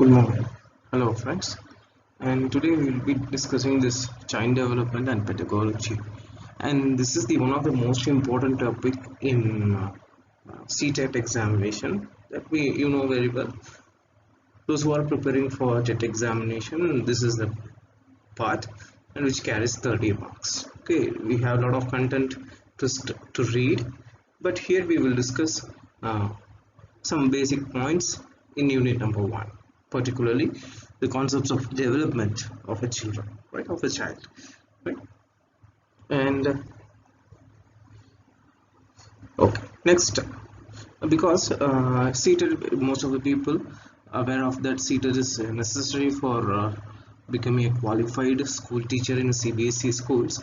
Good morning. Hello, friends. And today we will be discussing this child development and pedagogy. And this is the one of the most important topic in CTET examination that you know very well. Those who are preparing for TET examination, this is the part and which carries 30 marks. Okay, we have a lot of content to read, but here we will discuss uh, some basic points in unit number 1, particularly the concepts of development of a children, right, of a child, right. And okay, next, because seated, most of the people aware of that seated is necessary for becoming a qualified school teacher in CBSE schools.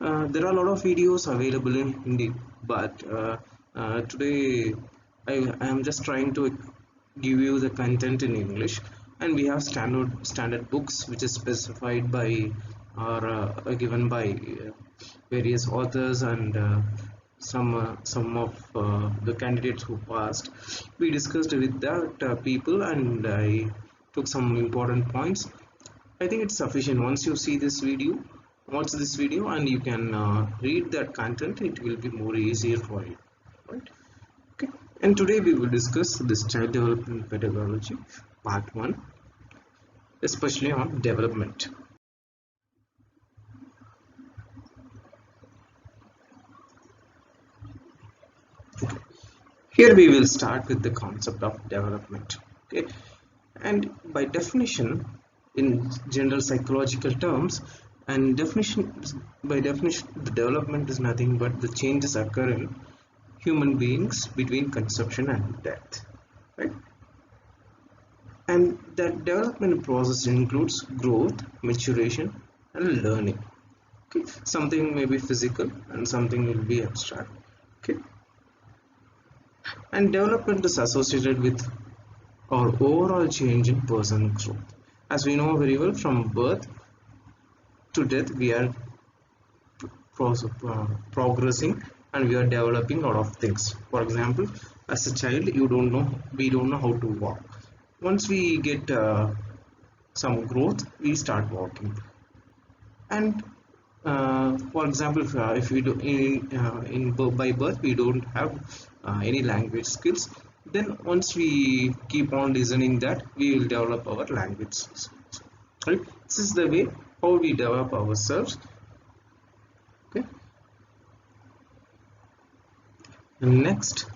There are a lot of videos available in Hindi, but today I am just trying to give you the content in English, and we have standard books which is specified by or given by various authors and some of the candidates who passed. We discussed with that people, and I took some important points. I think it's sufficient. Once you see this video, watch this video, and you can read that content, it will be more easier for you, right? Okay. And today we will discuss this child development pedagogy part 1, especially on development. Okay. Here we will start with the concept of development. Okay. And by definition, in general psychological terms, and by definition, the development is nothing but the changes occur in human beings between conception and death, right? And that development process includes growth, maturation, and learning. Okay, something may be physical and something will be abstract. Okay, and development is associated with our overall change in personal growth. As we know very well, from birth to death, we are progressing and we are developing a lot of things. For example, as a child, we don't know how to walk. Once we get some growth, we start walking. And for example, if we do by birth we don't have any language skills, then once we keep on listening that, we will develop our language skills, right? This is the way how we develop ourselves. Okay, and next,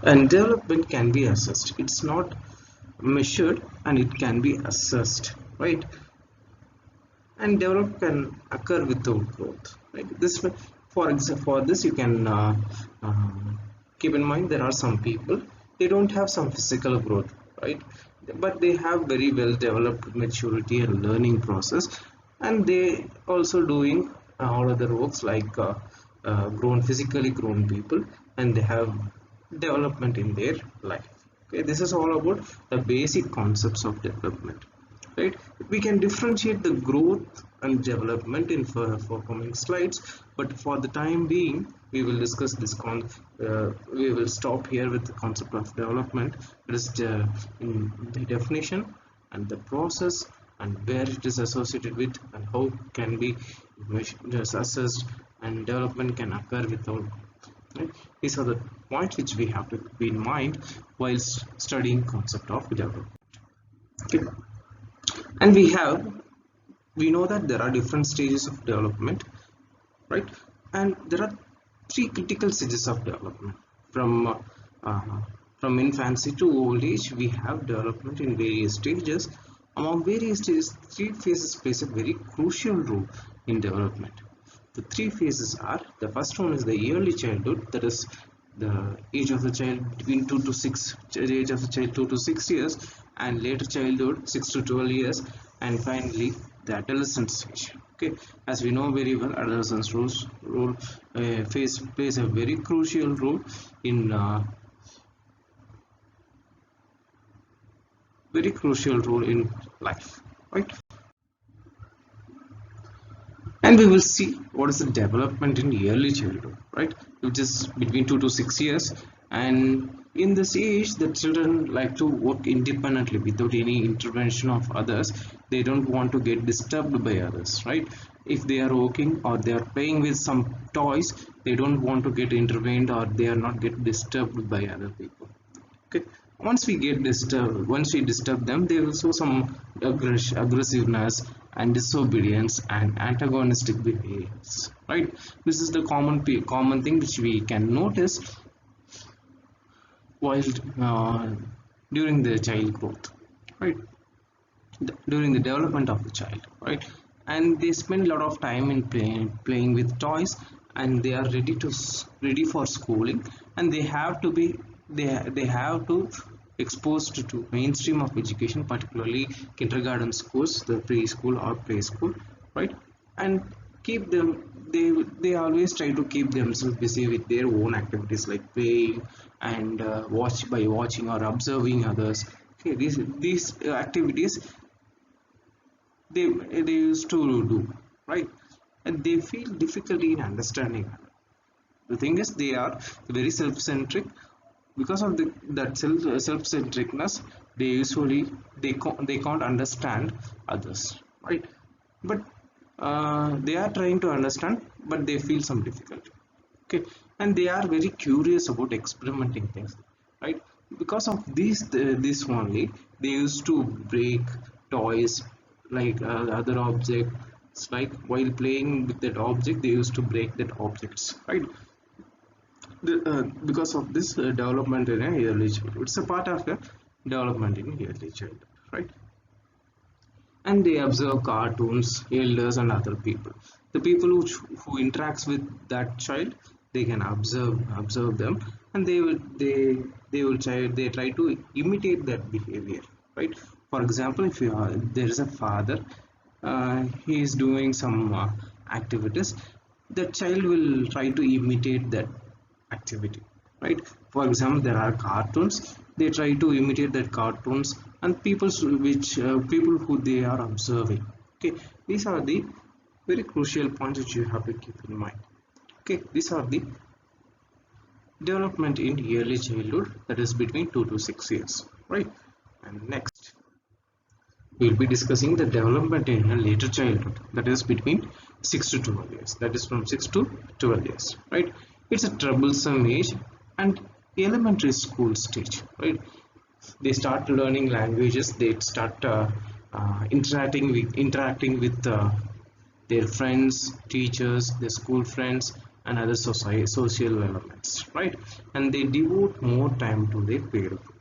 and development can be assessed. It's not measured, and it can be assessed, right? And development can occur without growth, right? This, for this you can keep in mind, there are some people, they don't have some physical growth, right, but they have very well developed maturity and learning process, and they also doing all other works like physically grown people, and they have development in their life. Okay, this is all about the basic concepts of development, right? We can differentiate the growth and development in coming slides, but for the time being we will discuss this we will stop here with the concept of development. It is in the definition and the process and where it is associated with, and how it can be assessed, and development can occur without, right? These are the points which we have to keep in mind while studying concept of development. Okay. And we know that there are different stages of development, right? And there are 3 critical stages of development. From infancy to old age, we have development in various stages. Among various stages, 3 phases plays a very crucial role in development. The 3 phases are: the first one is the early childhood, that is the age of the child between 2 to 6, the age of the child 2 to 6 years, and later childhood 6 to 12 years, and finally the adolescent stage. Okay, as we know very well, adolescence plays a very crucial role in life, right? And we will see what is the development in early childhood, right, which is between 2 to 6 years, And in this age, the children like to work independently without any intervention of others. They don't want to get disturbed by others, right? If they are working or they are playing with some toys, they don't want to get intervened, or they are not get disturbed by other people. Okay, once we disturb them, they will show some aggressiveness and disobedience and antagonistic behaviors, right? This is the common thing which we can notice while during the child growth, right? During the development of the child, right? And they spend a lot of time in playing with toys, and they are ready for schooling, and they have to exposed to mainstream of education, particularly kindergarten schools, the preschool or play school, right? And keep them they always try to keep themselves busy with their own activities like playing and watching or observing others. Okay, these activities they used to do, right? And they feel difficulty in understanding. The thing is, they are very self-centric. Because of that self-centricness, they usually they can't understand others, right? But they are trying to understand, but they feel some difficulty. Okay, and they are very curious about experimenting things, right? Because of this only, they used to break toys like other objects, like while playing with that object they used to break that objects, right? Because of this development in a early childhood, it's a part of a development in early childhood, right? And they observe cartoons, elders and other people. The people who interacts with that child, they can observe them, and they try to imitate that behavior, right? For example, if there is a father, he is doing some activities, the child will try to imitate that activity, right? For example, there are cartoons, they try to imitate that cartoons, and people who they are observing. Okay, these are the very crucial points which you have to keep in mind. Okay, these are the development in early childhood, that is between 2 to 6 years, right? And next we will be discussing the development in a later childhood, that is between 6 to 12 years, that is from 6 to 12 years, right? It's a troublesome age and elementary school stage, right? They start learning languages, they start interacting with their friends, teachers, their school friends and other social elements, right? And they devote more time to their peer group,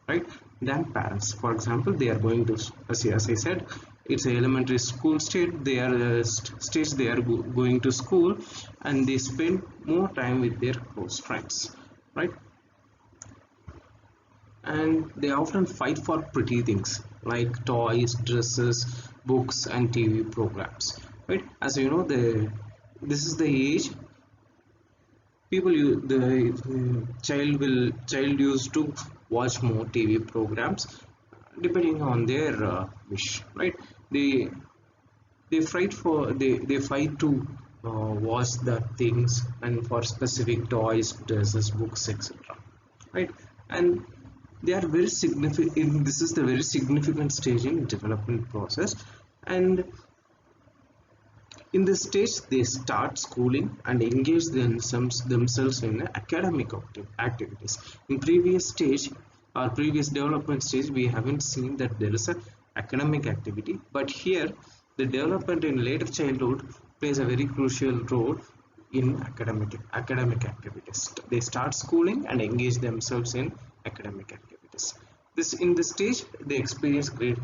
right, than parents. For example, they are going to, as I said, it's an elementary school state, they are stage they are going to school, and they spend more time with their close friends, right? And they often fight for pretty things like toys, dresses, books and TV programs, right? As you know, this is the age child used to watch more TV programs depending on their wish, right? they they fight to watch the things, and for specific toys, dresses, books, etc., right? And they are very significant. This is the very significant stage in development process. And in this stage they start schooling and engage themselves in academic activities. In previous stage or previous development stage, we haven't seen that there is a academic activity, but here the development in later childhood plays a very crucial role in academic activities. They start schooling and engage themselves in academic activities. This in this stage they experience the,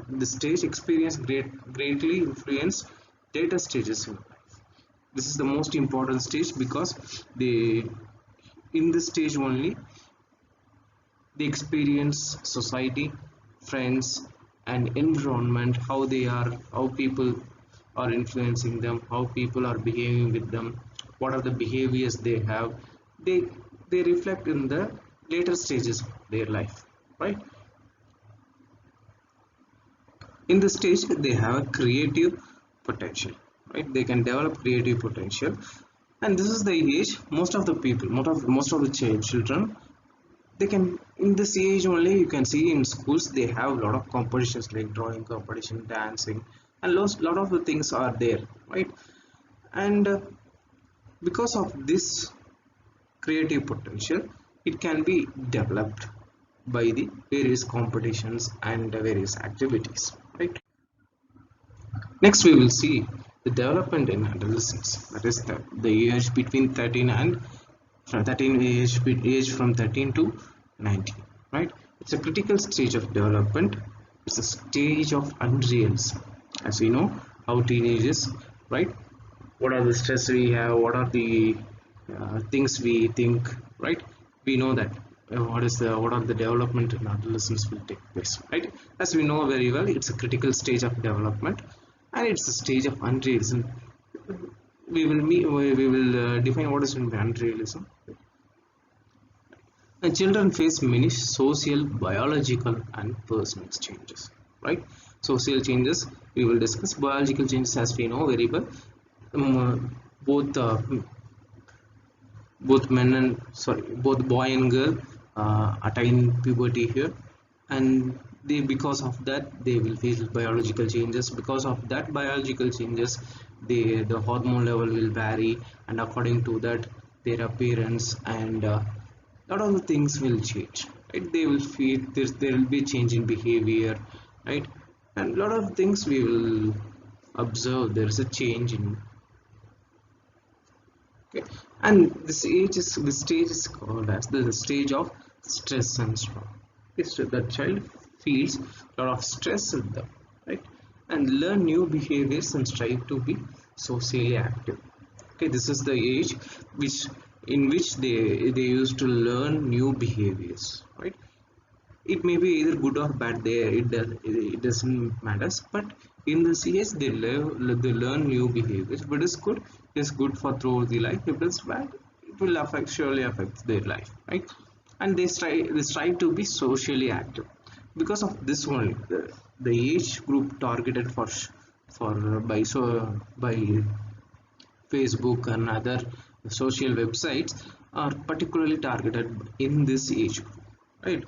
the stage experience greatly influence later stages in life. This is the most important stage because they in this stage only they experience society, friends and environment, how people are influencing them, how people are behaving with them, what are the behaviors they have. they they reflect in the later stages of their life, right? In this stage they have a creative potential, right? They can develop creative potential. And this is the age most of the people, most of the children, they can, in this age only you can see in schools they have a lot of competitions like drawing competition, dancing, and lot of the things are there, right? And because of this creative potential, it can be developed by the various competitions and various activities, right? Next we will see the development in adolescence, that is the age between 13 and from 13 age from 13 to 19, right? It's a critical stage of development. It's a stage of unrealism, as we know how teenagers, right? What are the stress we have, what are the things we think, right? We know that what are the development in adolescence will take place, right? As we know very well, it's a critical stage of development, and it's a stage of unrealism. We will define what is unrealism. And children face many social, biological, and personal changes, right? Social changes we will discuss. Biological changes, as we know very well, both both boy and girl attain puberty here, and they, because of that, they will face biological changes. Because of that biological changes, the hormone level will vary, and according to that, their appearance and lot of the things will change, right? They will feel there will be change in behavior, right? And a lot of things we will observe, there is a change in. Okay. And this stage is called as the stage of stress and storm. The child feels a lot of stress in them, right? And learn new behaviors and strive to be socially active. Okay, this is the age which in which they used to learn new behaviors, right? It may be either good or bad there, it doesn't matters, but in the cs they learn new behaviors. But it's good, it's good for throughout the life. If it's bad, it will surely affect their life, right? And they strive to be socially active. Because of this only, the age group targeted for by Facebook and other social websites are particularly targeted in this age group, right?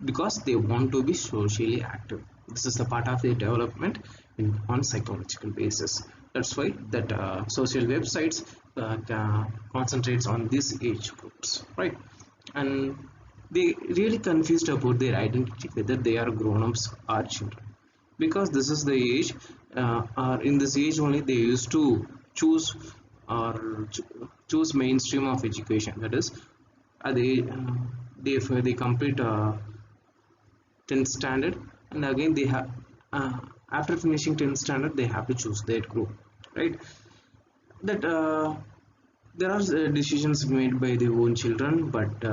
Because they want to be socially active. This is a part of their development on psychological basis. That's why that social websites concentrates on these age groups, right? And they really confused about their identity, whether they are grown-ups or children, because this is the age, or in this age only they used to choose or choose mainstream of education. That is, they complete 10th standard, and again they have after finishing 10th standard they have to choose their group, right? That there are decisions made by their own children, but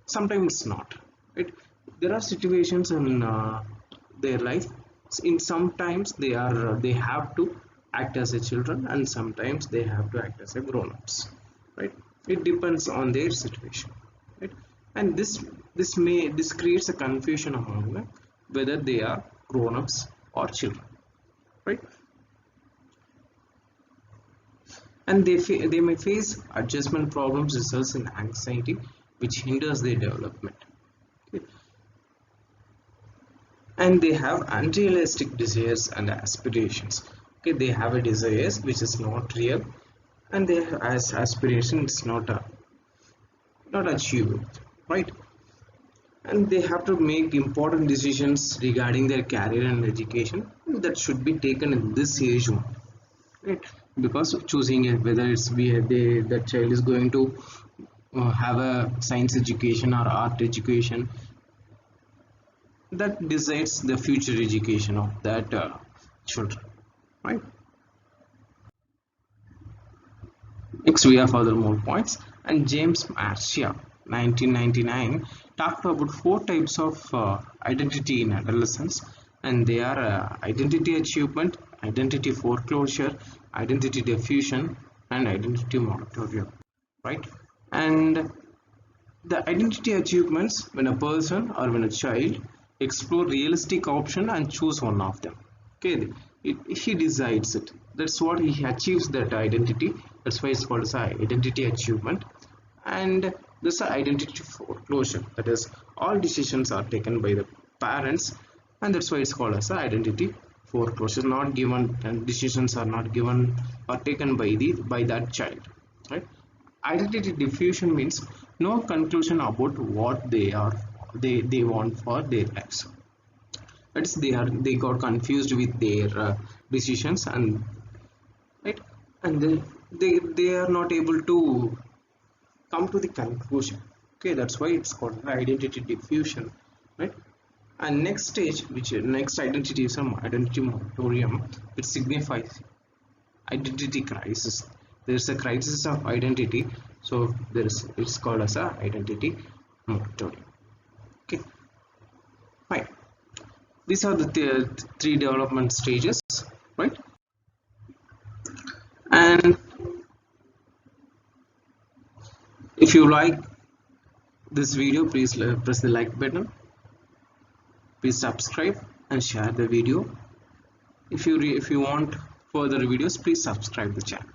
sometimes it's not, right? There are situations in their life, in sometimes they have to act as a children, and sometimes they have to act as a grown-ups, right? It depends on their situation, right? And this creates a confusion among them whether they are grown-ups or children, right? And they may face adjustment problems, results in anxiety, which hinders their development. Okay. And they have unrealistic desires and aspirations. Okay, they have a desires which is not real, and they have as aspirations not achievable, right? And they have to make important decisions regarding their career and education that should be taken in this age one, right? Because of choosing it, whether it's that child is going to have a science education or art education, that decides the future education of that children, right? Next we have further more points, and James Marcia 1999 talked about four types of identity in adolescence, and they are identity achievement, identity foreclosure, identity diffusion, and identity moratorium, right? And the identity achievements, when a person or when a child explore realistic option and choose one of them. Okay, he decides it. That's what he achieves, that identity. That's why it's called as identity achievement. And this identity foreclosure, that is all decisions are taken by the parents, and that's why it's called as identity foreclosure. Not given, and decisions are not given or taken by that child, right? Identity diffusion means no conclusion about what they want for their lives. That is, they got confused with their decisions, and right, and they are not able to come to the conclusion. Okay, that's why it's called identity diffusion, right? And next stage, which next identity is some identity moratorium. It signifies identity crisis. There's a crisis of identity, so it's called as a identity moratorium. Okay, fine. These are the three development stages, right? And if you like this video, please press the like button. Please subscribe and share the video. If you want further videos, please subscribe the channel.